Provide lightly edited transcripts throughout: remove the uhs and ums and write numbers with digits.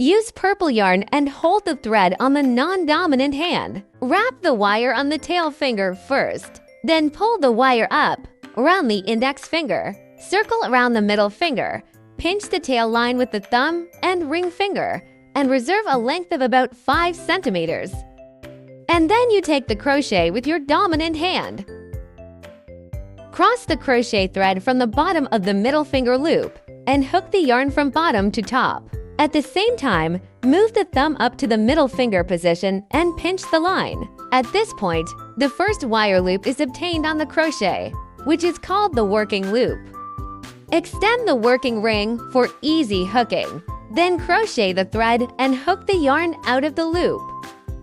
Use purple yarn and hold the thread on the non-dominant hand. Wrap the wire on the tail finger first. Then pull the wire up around the index finger. Circle around the middle finger. Pinch the tail line with the thumb and ring finger and reserve a length of about 5 centimeters. And then you take the crochet with your dominant hand. Cross the crochet thread from the bottom of the middle finger loop and hook the yarn from bottom to top. At the same time, move the thumb up to the middle finger position and pinch the line. At this point, the first wire loop is obtained on the crochet, which is called the working loop. Extend the working ring for easy hooking. Then crochet the thread and hook the yarn out of the loop.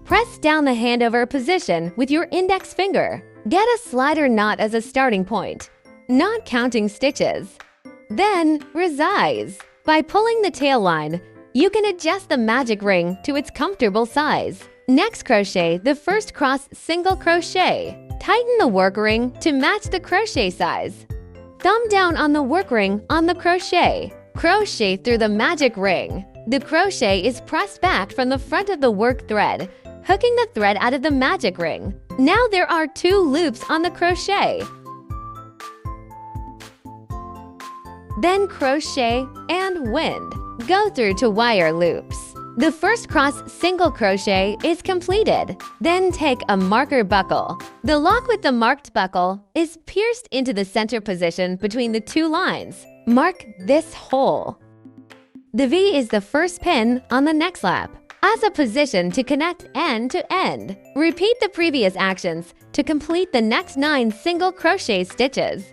Press down the handover position with your index finger. Get a slider knot as a starting point, not counting stitches. Then resize. By pulling the tail line, you can adjust the magic ring to its comfortable size. Next, crochet the first cross single crochet. Tighten the work ring to match the crochet size. Thumb down on the work ring on the crochet. Crochet through the magic ring. The crochet is pressed back from the front of the work thread, hooking the thread out of the magic ring. Now there are 2 loops on the crochet. Then crochet and wind. Go through to wire loops. The first cross single crochet is completed. Then take a marker buckle. The lock with the marked buckle is pierced into the center position between the 2 lines. Mark this hole. The V is the first pin on the next lap, as a position to connect end to end. Repeat the previous actions to complete the next 9 single crochet stitches.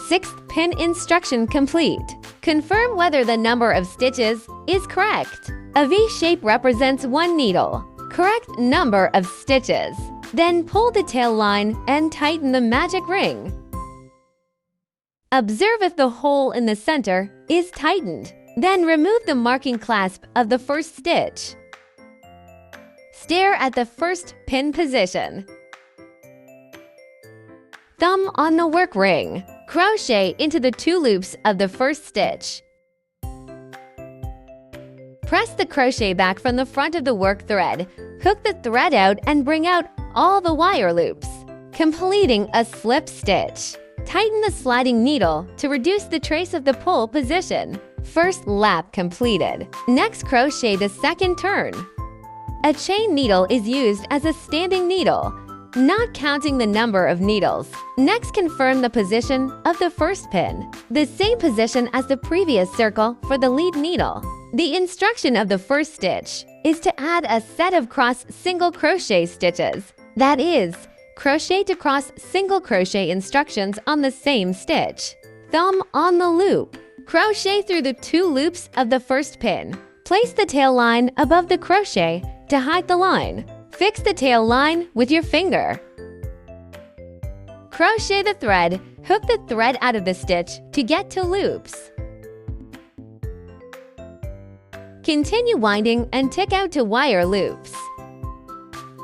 Sixth pin instruction complete. Confirm whether the number of stitches is correct. A V shape represents 1 needle. Correct number of stitches. Then pull the tail line and tighten the magic ring. Observe if the hole in the center is tightened. Then remove the marking clasp of the first stitch. Stare at the first pin position. Thumb on the work ring. Crochet into the 2 loops of the first stitch. Press the crochet back from the front of the work thread. Hook the thread out and bring out all the wire loops, completing a slip stitch. Tighten the sliding needle to reduce the trace of the pull position. First lap completed. Next, crochet the second turn. A chain needle is used as a standing needle, not counting the number of needles. Next, confirm the position of the first pin, the same position as the previous circle for the lead needle. The instruction of the first stitch is to add a set of cross single crochet stitches. That is, crochet to cross single crochet instructions on the same stitch. Thumb on the loop. Crochet through the 2 loops of the first pin. Place the tail line above the crochet to hide the line. Fix the tail line with your finger. Crochet the thread, hook the thread out of the stitch to get to loops. Continue winding and tick out to wire loops.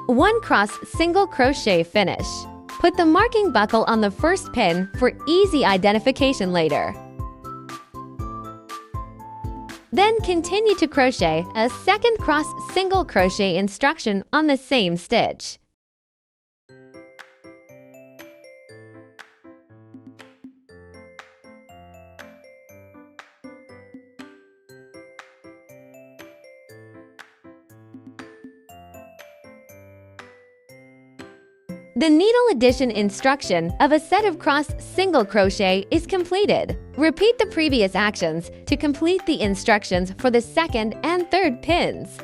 1 cross single crochet finish. Put the marking buckle on the first pin for easy identification later. Then continue to crochet a second cross single crochet instruction on the same stitch. The needle addition instruction of a set of cross single crochet is completed. Repeat the previous actions to complete the instructions for the second and third pins.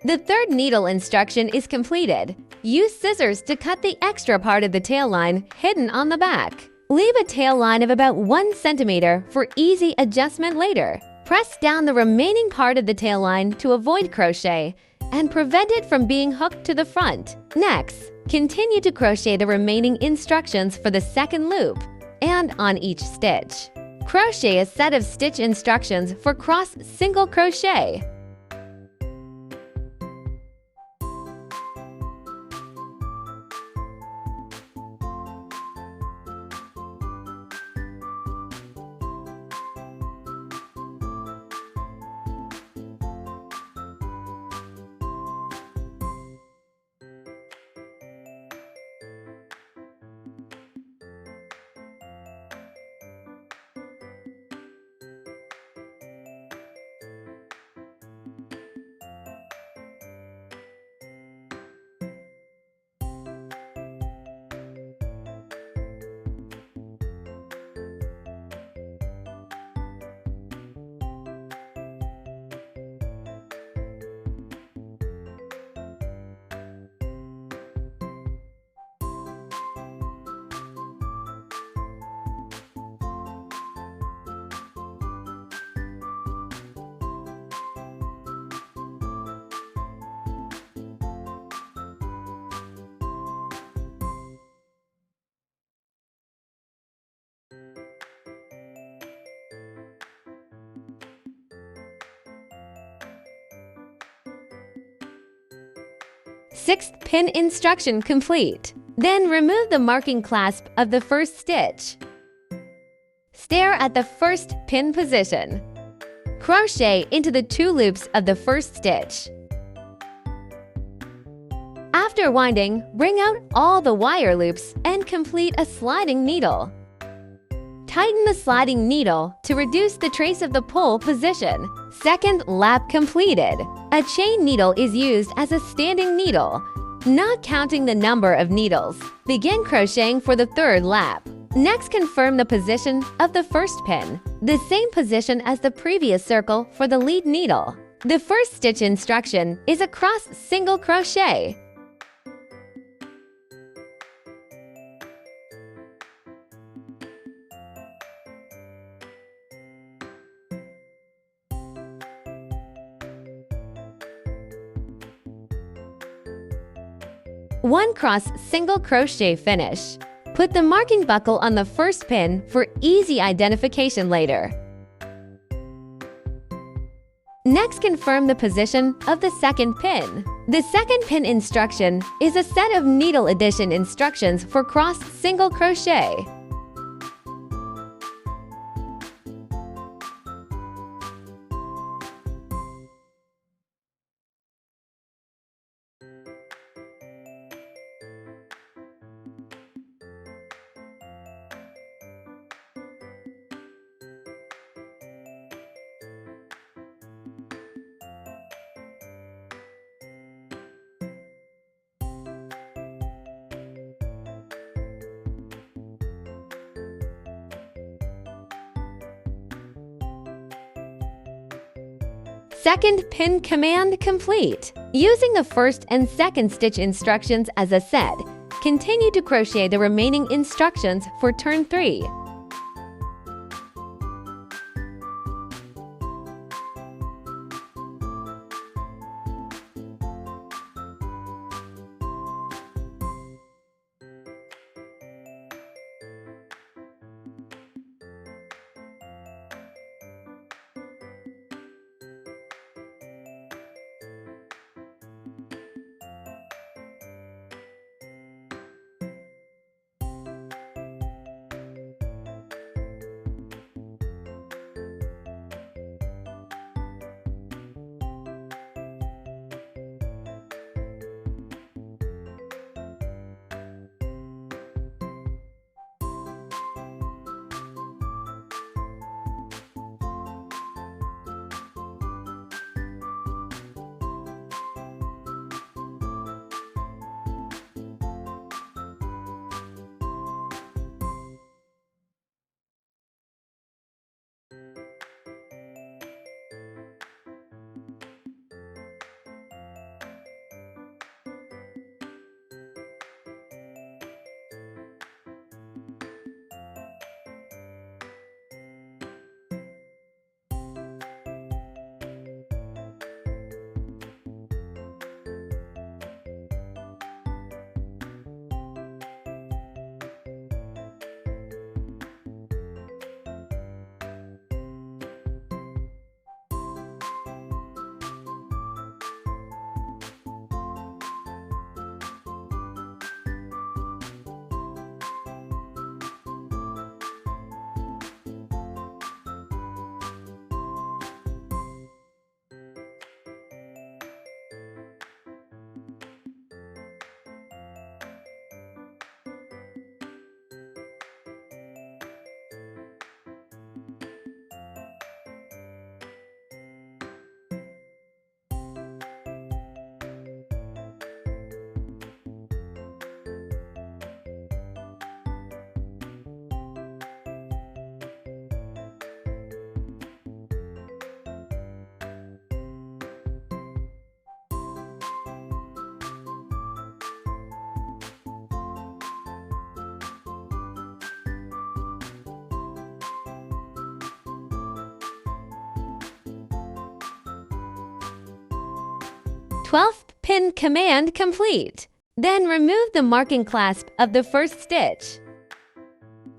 The third needle instruction is completed. Use scissors to cut the extra part of the tail line hidden on the back. Leave a tail line of about 1 centimeter for easy adjustment later. Press down the remaining part of the tail line to avoid crochet and prevent it from being hooked to the front. Next, continue to crochet the remaining instructions for the second loop and on each stitch. Crochet a set of stitch instructions for cross single crochet. Sixth pin instruction complete. Then remove the marking clasp of the first stitch. Stare at the first pin position. Crochet into the 2 loops of the first stitch. After winding, bring out all the wire loops and complete a sliding needle. Tighten the sliding needle to reduce the trace of the pull position. Second lap completed. A chain needle is used as a standing needle, not counting the number of needles. Begin crocheting for the third lap. Next, confirm the position of the first pin, the same position as the previous circle for the lead needle. The first stitch instruction is a cross single crochet. One cross single crochet finish. Put the marking buckle on the first pin for easy identification later. Next, confirm the position of the second pin. The second pin instruction is a set of needle addition instructions for cross single crochet. Second pin command complete. Using the first and second stitch instructions as a set, continue to crochet the remaining instructions for turn 3. Twelfth pin command complete. Then remove the marking clasp of the first stitch.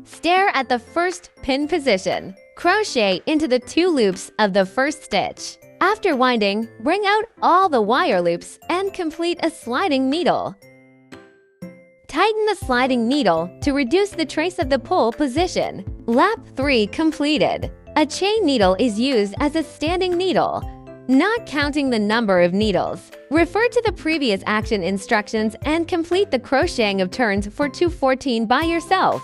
Stare at the first pin position. Crochet into the 2 loops of the first stitch. After winding, bring out all the wire loops and complete a sliding needle. Tighten the sliding needle to reduce the trace of the pull position. Lap 3 completed. A chain needle is used as a standing needle, not counting the number of needles. Refer to the previous action instructions and complete the crocheting of turns for 214 by yourself.